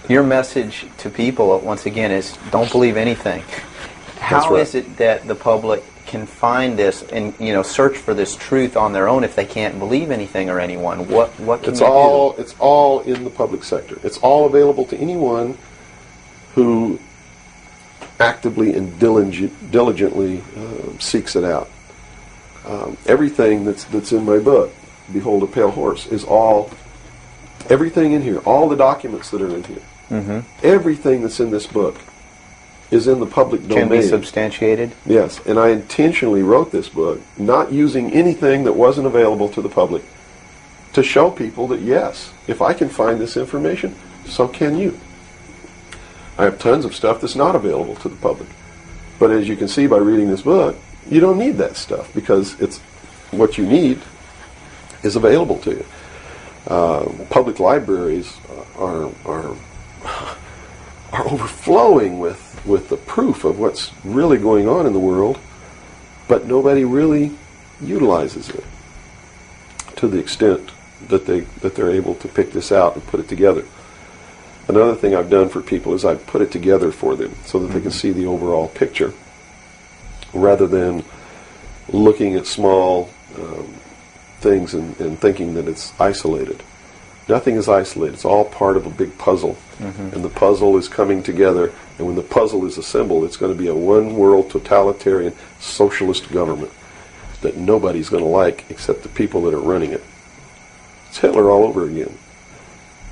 Your message to people, once again, is don't believe anything. How right. is it that the public can find this and search for this truth on their own if they can't believe anything or anyone? What can It's you all do? it's all in the public sector. It's all available to anyone who actively and diligently seeks it out. Everything that's in my book, Behold a Pale Horse, is everything in here, all the documents that are in here, everything that's in this book is in the public domain. Can be substantiated? Yes, and I intentionally wrote this book not using anything that wasn't available to the public to show people that, yes, if I can find this information, so can you. I have tons of stuff that's not available to the public. But as you can see by reading this book, you don't need that stuff because it's what you need is available to you. Public libraries are overflowing with the proof of what's really going on in the world, but nobody really utilizes it to the extent that they're able to pick this out and put it together. Another thing I've done for people is I've put it together for them so that they can see the overall picture rather than looking at small things and thinking that it's isolated. Nothing is isolated. It's all part of a big puzzle. And the puzzle is coming together, and when the puzzle is assembled, it's going to be a one-world totalitarian socialist government that nobody's going to like except the people that are running it. It's Hitler all over again.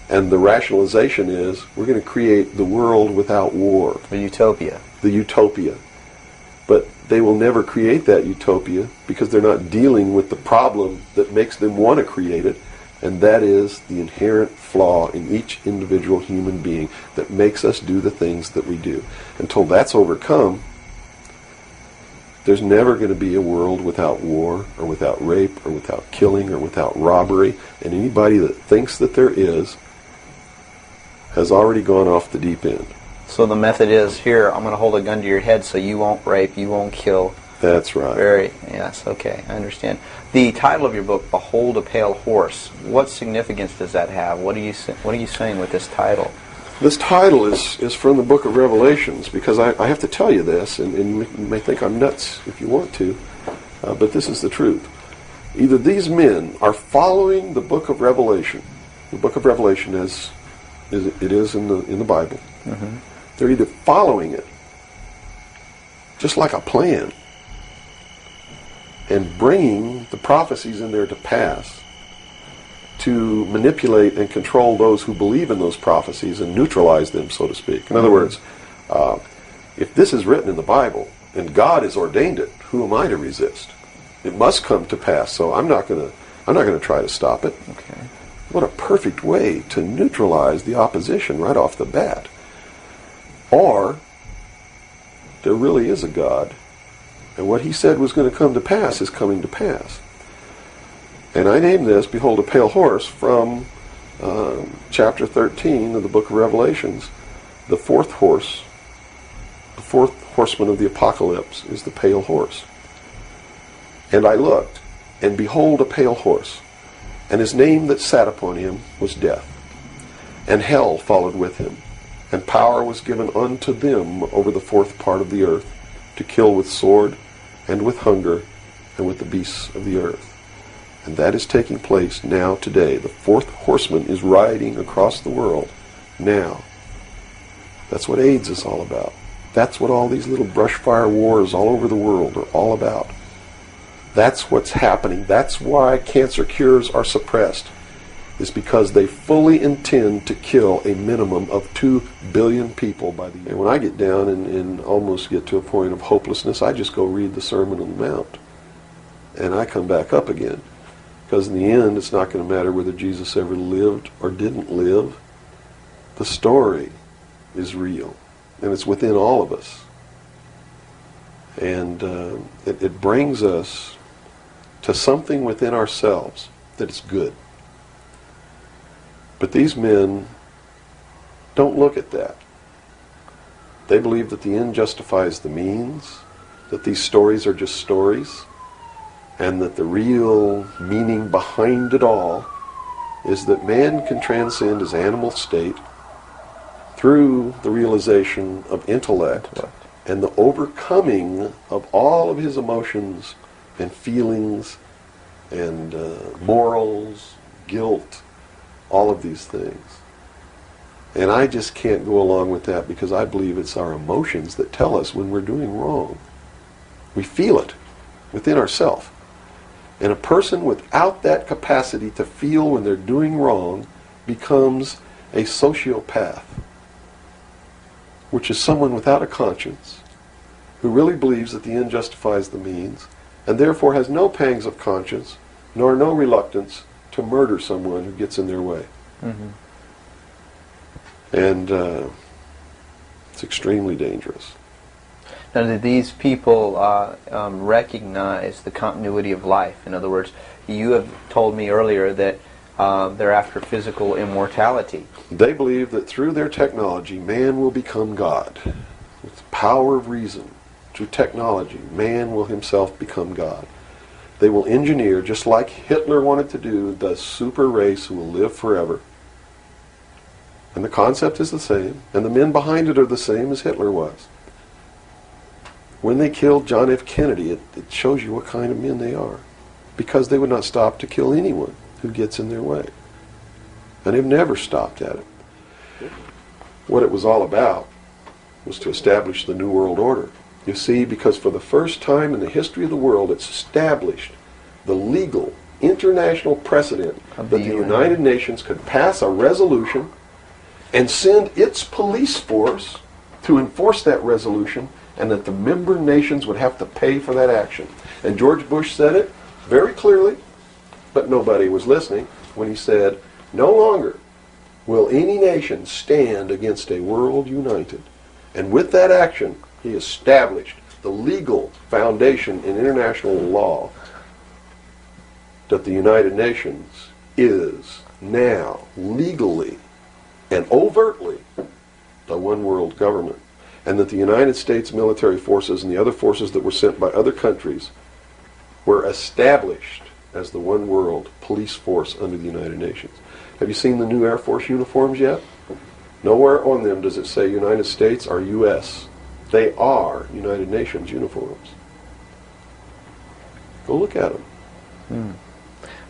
And the rationalization is we're going to create the world without war. The utopia. The utopia. But they will never create that utopia because they're not dealing with the problem that makes them want to create it, and that is the inherent flaw in each individual human being that makes us do the things that we do. Until that's overcome, there's never going to be a world without war or without rape or without killing or without robbery, and anybody that thinks that there is has already gone off the deep end. So the method is, here, I'm going to hold a gun to your head so you won't rape, you won't kill. That's right. Yes, okay, I understand. The title of your book, Behold a Pale Horse, what significance does that have? What are you saying with this title? This title is from the book of Revelations, because I have to tell you this, and you may think I'm nuts if you want to, but this is the truth. Either these men are following the book of Revelation, the book of Revelation as it is in the Bible. They're either following it, just like a plan, and bringing the prophecies in there to pass to manipulate and control those who believe in those prophecies and neutralize them, so to speak. In other words, if this is written in the Bible and God has ordained it, who am I to resist? It must come to pass, so I'm not going to try to stop it. Okay. What a perfect way to neutralize the opposition right off the bat. Or there really is a God, and what he said was going to come to pass is coming to pass. And I named this, Behold a Pale Horse, from chapter 13 of the book of Revelations. The fourth horseman of the apocalypse is the pale horse. And I looked, and behold a pale horse, and his name that sat upon him was Death, and hell followed with him. And power was given unto them over the fourth part of the earth, to kill with sword, and with hunger, and with the beasts of the earth. And that is taking place now today. The fourth horseman is riding across the world now. That's what AIDS is all about. That's what all these little brush fire wars all over the world are all about. That's what's happening. That's why cancer cures are suppressed, is because they fully intend to kill a minimum of 2 billion people by the year. And when I get down and almost get to a point of hopelessness, I just go read the Sermon on the Mount. And I come back up again. Because in the end, it's not going to matter whether Jesus ever lived or didn't live. The story is real. And it's within all of us. And it brings us to something within ourselves that is good. But these men don't look at that. They believe that the end justifies the means, that these stories are just stories, and that the real meaning behind it all is that man can transcend his animal state through the realization of intellect and the overcoming of all of his emotions and feelings and morals, guilt, all of these things. And I just can't go along with that because I believe it's our emotions that tell us when we're doing wrong. We feel it within ourselves. And a person without that capacity to feel when they're doing wrong becomes a sociopath, which is someone without a conscience who really believes that the end justifies the means and therefore has no pangs of conscience nor no reluctance to murder someone who gets in their way. Mm-hmm. And it's extremely dangerous. Now, do these people recognize the continuity of life? In other words, you have told me earlier that they're after physical immortality. They believe that through their technology, man will become God. With the power of reason, through technology, man will himself become God. They will engineer, just like Hitler wanted to do, the super race who will live forever. And the concept is the same, and the men behind it are the same as Hitler was. When they killed John F. Kennedy, it shows you what kind of men they are. Because they would not stop to kill anyone who gets in their way. And they've never stopped at it. What it was all about was to establish the New World Order. You see, because for the first time in the history of the world, it's established the legal international precedent that the United Nations could pass a resolution and send its police force to enforce that resolution, and that the member nations would have to pay for that action. And George Bush said it very clearly, but nobody was listening, when he said, no longer will any nation stand against a world united. And with that action, he established the legal foundation in international law that the United Nations is now legally and overtly the one world government, and that the United States military forces and the other forces that were sent by other countries were established as the one world police force under the United Nations. Have you seen the new Air Force uniforms yet? Nowhere on them does it say United States or U.S. They are United Nations uniforms. Go look at them.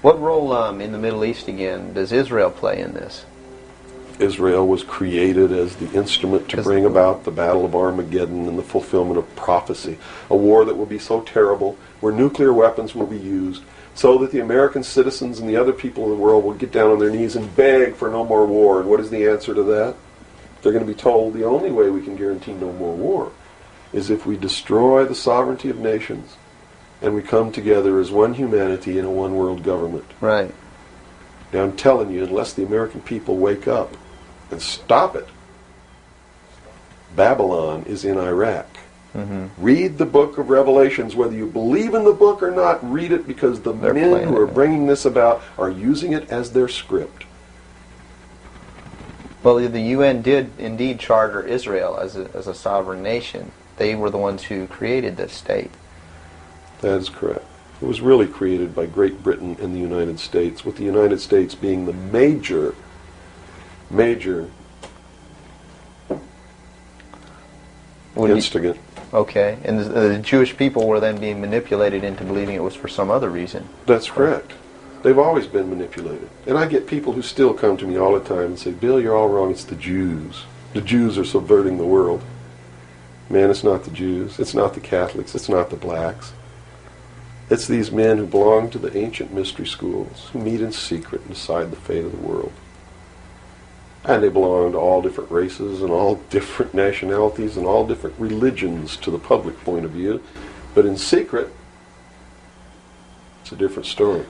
What role in the Middle East again does Israel play in this? Israel was created as the instrument to bring about the Battle of Armageddon and the fulfillment of prophecy. A war that will be so terrible, where nuclear weapons will be used, so that the American citizens and the other people in the world will get down on their knees and beg for no more war. And what is the answer to that? They're going to be told the only way we can guarantee no more war is if we destroy the sovereignty of nations and we come together as one humanity in a one world government. Right. Now I'm telling you, unless the American people wake up and stop it, Babylon is in Iraq. Read the book of Revelations. Whether you believe in the book or not, read it, because the men who are bringing this about are using it as their script. Well, the UN did indeed charter Israel as a sovereign nation. They were the ones who created this state. That is correct. It was really created by Great Britain and the United States, with the United States being the major instigant. Okay, and the Jewish people were then being manipulated into believing it was for some other reason. That's correct. They've always been manipulated. And I get people who still come to me all the time and say, Bill, you're all wrong. It's the Jews. The Jews are subverting the world. Man, it's not the Jews. It's not the Catholics. It's not the blacks. It's these men who belong to the ancient mystery schools, who meet in secret and decide the fate of the world. And they belong to all different races and all different nationalities and all different religions to the public point of view. But in secret, it's a different story.